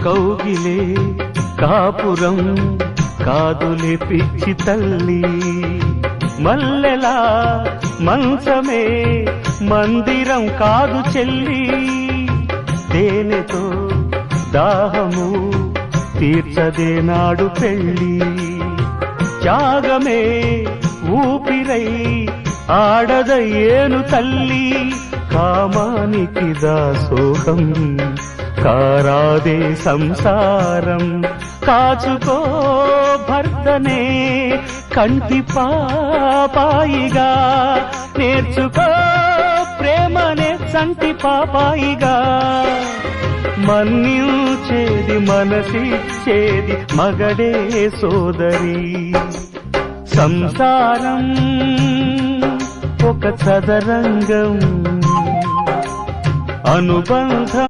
కౌగిలే కాపురం కాదులే పిచ్చి తల్లి, మల్లెలా మంచమే మందిరం కాదు చెల్లి, తేనెతో దాహము తీర్చదే నాడు పెళ్ళి, త్యాగమే ఊపిరై ఆడదయ్యేను తల్లి, కామానికి దాసోహం కారాదే సంసారం, కాచుకో భర్తనే కంటి పాపాయిగా, నేర్చుకో ప్రేమనే సంటి పాపాయిగా, మన్నించేది మనసిచ్చేది మగడే సోదరి, సంసారం ఒక చదరంగం అనుబంధం